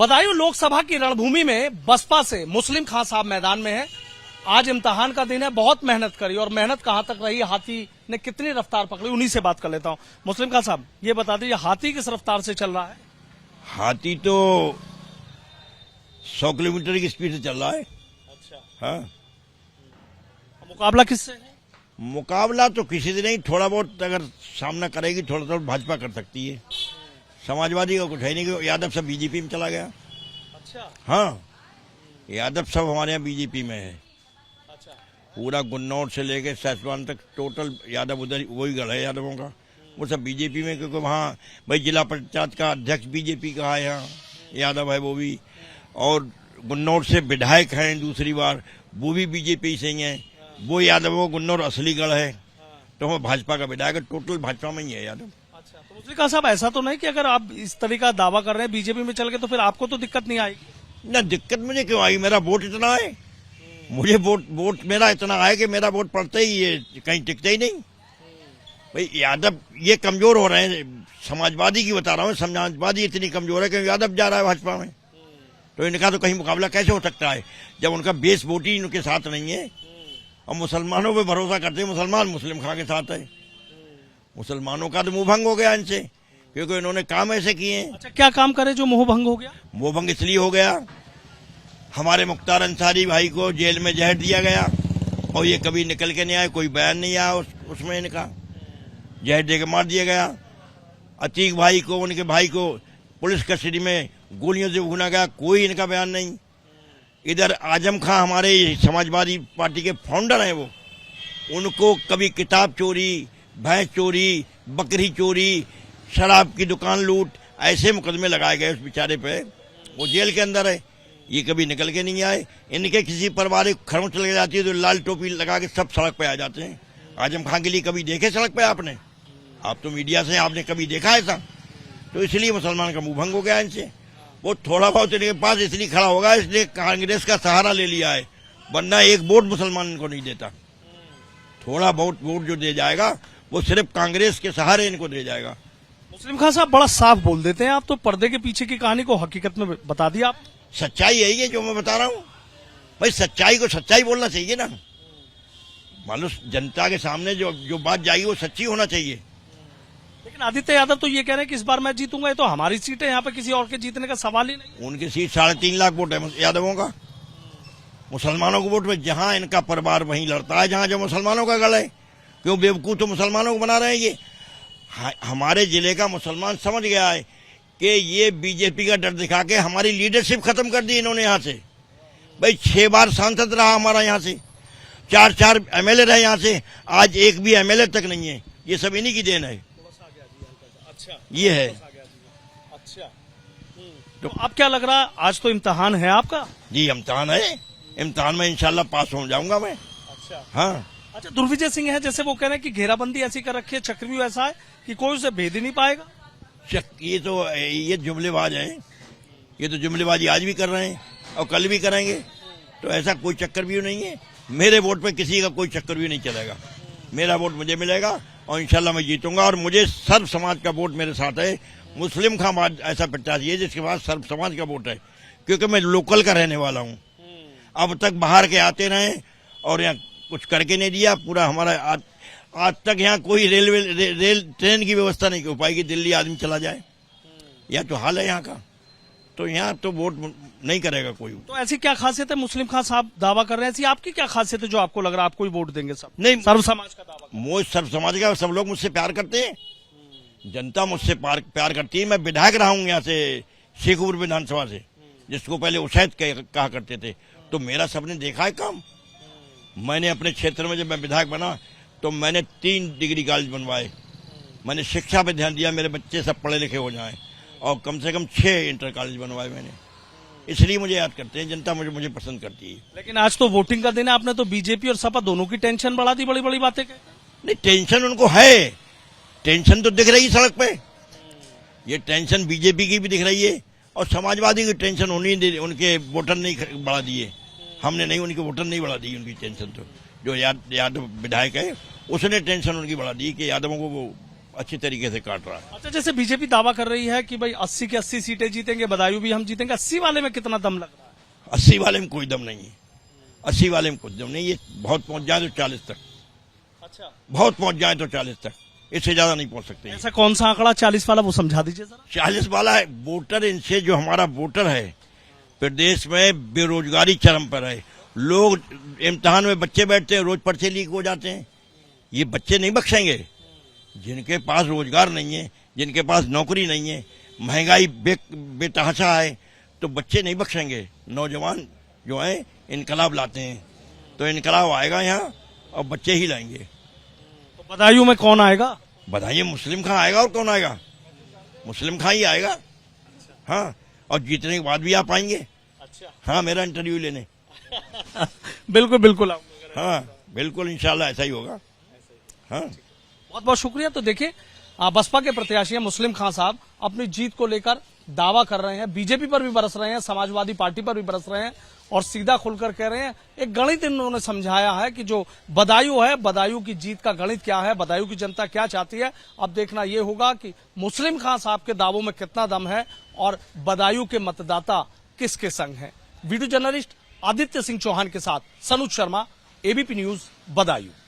बदायूं लोकसभा की रणभूमि में बसपा से मुस्लिम खान साहब मैदान में है। आज इम्तिहान का दिन है, बहुत मेहनत करी और मेहनत कहां तक रही, हाथी ने कितनी रफ्तार पकड़ी, उन्हीं से बात कर लेता हूं। मुस्लिम खान साहब, ये बता दीजिए हाथी किस रफ्तार से चल रहा है? हाथी तो 100 किलोमीटर की स्पीड से चल रहा है। अच्छा, हाँ, मुकाबला किससे है? मुकाबला तो किसी से नहीं, थोड़ा बहुत अगर सामना करेगी थोड़ा थोड़ा भाजपा कर सकती है। समाजवादी का कुछ है नहीं, यादव सब बीजेपी में चला गया। अच्छा, हाँ, यादव सब हमारे यहाँ बीजेपी में है। अच्छा, पूरा गुन्नौर से लेके सैसवान तक टोटल यादव उधर वही गढ़ है यादवों का, वो सब बीजेपी में। क्योंकि वहाँ भाई जिला पंचायत का अध्यक्ष बीजेपी का है, यहाँ यादव है वो भी, और गुन्नौर से विधायक हैं दूसरी बार, वो भी बीजेपी से ही हैं। वो यादव वो गुन्नौर असली गढ़ है, तो वो भाजपा का विधायक है, टोटल भाजपा में ही है यादव। अच्छा, तो मुस्लिम खान साहब ऐसा तो नहीं कि अगर आप इस तरीका का दावा कर रहे हैं बीजेपी में चल के, तो फिर आपको तो दिक्कत नहीं आएगी? ना, दिक्कत मुझे क्यों आई, मेरा वोट इतना है, मुझे वोट मेरा इतना है कि मेरा वोट पड़ते ही ये कहीं टिकते ही नहीं। भाई यादव ये कमजोर हो रहे हैं, समाजवादी की बता रहा हूँ, समाजवादी इतनी कमजोर है कि यादव जा रहा है भाजपा में, तो इनका तो कहीं मुकाबला कैसे हो सकता है जब उनका बेस वोट ही इनके साथ नहीं है। और मुसलमानों पे भरोसा करते हैं, मुसलमान मुस्लिम खां के साथ है। मुसलमानों का तो मुंह भंग हो गया इनसे, क्योंकि इन्होंने काम ऐसे किए हैं। अच्छा, क्या काम करे जो मोह भंग हो गया? मोह भंग इसलिए हो गया, हमारे मुख्तार अंसारी भाई को जेल में जहर दिया गया और ये कभी निकल के नहीं आए, कोई बयान नहीं आया उसमें इनका, जहर दे के मार दिया गया। अतीक भाई को, उनके भाई को पुलिस कस्टडी में गोलियों से भूना गया, कोई इनका बयान नहीं। इधर आजम खां हमारे समाजवादी पार्टी के फाउंडर हैं, वो उनको कभी किताब चोरी, भैंस चोरी, बकरी चोरी, शराब की दुकान लूट, ऐसे मुकदमे लगाए गए उस बेचारे पे, वो जेल के अंदर है, ये कभी निकल के नहीं आए। इनके किसी पारिवारिक खरोंच लग जाती है तो लाल टोपी लगा के सब सड़क पे आ जाते हैं। आजम खां के लिए कभी देखे सड़क पे आपने? आप तो मीडिया से आपने कभी देखा ऐसा? तो इसलिए मुसलमान का मुंह भंग हो गया इनसे। वो थोड़ा बहुत इनके पास इसलिए खड़ा होगा, इसलिए कांग्रेस का सहारा ले लिया है, वरना एक वोट मुसलमान इनको नहीं देता। थोड़ा बहुत वोट जो दे जाएगा वो सिर्फ कांग्रेस के सहारे इनको दे जाएगा। मुस्लिम खान साहब बड़ा साफ बोल देते हैं, आप तो पर्दे के पीछे की कहानी को हकीकत में बता दिया आप। सच्चाई यही है जो मैं बता रहा हूँ भाई, सच्चाई को सच्चाई बोलना चाहिए ना। मानो जनता के सामने जो बात जाएगी वो सच्ची होना चाहिए। लेकिन आदित्य यादव तो ये कह रहे हैं कि इस बार मैं जीतूंगा, ये तो हमारी सीट है, यहाँ पे किसी और के जीतने का सवाल ही नहीं। उनकी सीट 3.5 लाख वोट है यादवों का, मुसलमानों को वोट में जहां इनका परिवार वहीं लड़ता है जहां जो मुसलमानों का गल है। क्यों बेवकूफ तो मुसलमानों को बना रहे हैं ये। हमारे जिले का मुसलमान समझ गया है कि ये बीजेपी का डर दिखा के हमारी लीडरशिप खत्म कर दी इन्होंने यहाँ से। भाई 6 बार सांसद रहा हमारा यहाँ से, 4 एमएलए रहे यहाँ से, आज एक भी एमएलए तक नहीं है, ये सब इन्हीं की देन है। अच्छा, ये है। अच्छा, तो अब क्या लग रहा है, आज तो इम्तिहान है आपका? जी इम्तिहान है, इम्तिहान में इंशाल्लाह पास हो जाऊंगा मैं। अच्छा, हाँ। अच्छा, दुर्विजय सिंह है, जैसे वो कह रहे हैं कि घेराबंदी ऐसी कर रखी है, चक्रव्यूह ऐसा है कि कोई उसे भेद ही नहीं पाएगा। ये जुमलेबाज है, ये तो जुमलेबाजी आज भी कर रहे हैं और कल भी करेंगे, तो ऐसा कोई चक्रव्यूह नहीं है। मेरे वोट पे किसी का कोई चक्रव्यूह नहीं चलेगा, मेरा वोट मुझे मिलेगा और इंशाल्लाह मैं जीतूंगा। और मुझे सर्व समाज का वोट मेरे साथ है। मुस्लिम खां ऐसा प्रत्याशी है जिसके पास सर्व समाज का वोट है, क्योंकि मैं लोकल का रहने वाला हूँ। अब तक बाहर के आते रहे और यहाँ कुछ करके नहीं दिया। पूरा हमारा आज तक यहाँ कोई रेल ट्रेन की व्यवस्था नहीं हो पाएगी, दिल्ली आदमी चला जाए, यह तो हाल है यहाँ का। तो यहाँ तो वोट नहीं करेगा कोई। तो ऐसी क्या खासियत है, मुस्लिम खान साहब दावा कर रहे हैं, ऐसी आपकी क्या खासियत है जो आपको लग रहा है आपको ही वोट देंगे? सब नहीं, सर्व समाज का दावा। मुझ सर्व समाज का, सब लोग मुझसे प्यार करते हैं, जनता मुझसे प्यार करती है। मैं विधायक रहा हूँ यहाँ से, शेखपुर विधानसभा से, जिसको पहले उशैद कहा करते थे, तो मेरा सबने देखा है काम। मैंने अपने क्षेत्र में जब मैं विधायक बना तो मैंने 3 डिग्री कॉलेज बनवाए, मैंने शिक्षा पे ध्यान दिया, मेरे बच्चे सब पढ़े लिखे हो जाएं, और कम से कम 6 इंटर कॉलेज बनवाए मैंने। इसलिए मुझे याद करते हैं, जनता मुझे पसंद करती है। लेकिन आज तो वोटिंग का दिन है, आपने तो बीजेपी और सपा दोनों की टेंशन बढ़ा दी, बड़ी बड़ी बातें कह। नहीं, टेंशन उनको है, टेंशन तो दिख रही है सड़क पे। ये टेंशन बीजेपी की भी दिख रही है और समाजवादी की टेंशन उनके वोटर नहीं बढ़ा दिए, हमने नहीं, उनके वोटर नहीं बढ़ा दी। उनकी टेंशन तो जो यादव विधायक है उसने टेंशन उनकी बढ़ा दी कि यादवों को वो अच्छी तरीके से काट रहा है। अच्छा, जैसे बीजेपी दावा कर रही है कि भाई 80 की 80 सीटें जीतेंगे, बदायूं भी हम जीतेंगे, 80 वाले में कितना दम लग रहा है? 80 वाले में कोई दम नहीं है, 80 वाले में कोई दम नहीं। ये बहुत पहुंच जाए तो 40 तक, अच्छा, बहुत पहुंच जाए तो 40 तक, इससे ज्यादा नहीं पहुंच सकते। ऐसा कौन सा आंकड़ा 40 वाला, वो समझा दीजिए जरा। 40 वाला है वोटर, इनसे जो हमारा वोटर है प्रदेश में बेरोजगारी चरम पर है। लोग इम्तिहान में बच्चे बैठते हैं, रोज पर्चे लीक हो जाते हैं। ये बच्चे नहीं बख्शेंगे। जिनके पास रोजगार नहीं है, जिनके पास नौकरी नहीं है, महंगाई बेतहाशा है, तो बच्चे नहीं बख्शेंगे। नौजवान जो है इनकलाब लाते हैं, तो इनकलाब आएगा यहाँ और बच्चे ही लाएंगे। तो बदायूं में कौन आएगा? बधाई मुस्लिम खां आएगा, और कौन आएगा? मुस्लिम खां ही आएगा। हाँ, और जीतने के बाद भी आप आएंगे। अच्छा, हाँ, मेरा इंटरव्यू लेने। बिल्कुल बिल्कुल आऊंगा। हाँ बिल्कुल, इंशाल्लाह ऐसा ही होगा। हाँ, बहुत बहुत शुक्रिया। तो देखिए, बसपा के प्रत्याशी मुस्लिम खां साहब अपनी जीत को लेकर दावा कर रहे हैं, बीजेपी पर भी बरस रहे हैं, समाजवादी पार्टी पर भी बरस रहे हैं और सीधा खुलकर कह रहे हैं। एक गणित इन्होंने समझाया है कि जो बदायूं है, बदायूं की जीत का गणित क्या है, बदायूं की जनता क्या चाहती है। अब देखना यह होगा कि मुस्लिम खां साहब के दावों में कितना दम है और बदायूं के मतदाता किसके संग हैं। वीडियो जर्नलिस्ट आदित्य सिंह चौहान के साथ सनुज शर्मा, एबीपी न्यूज, बदायूं।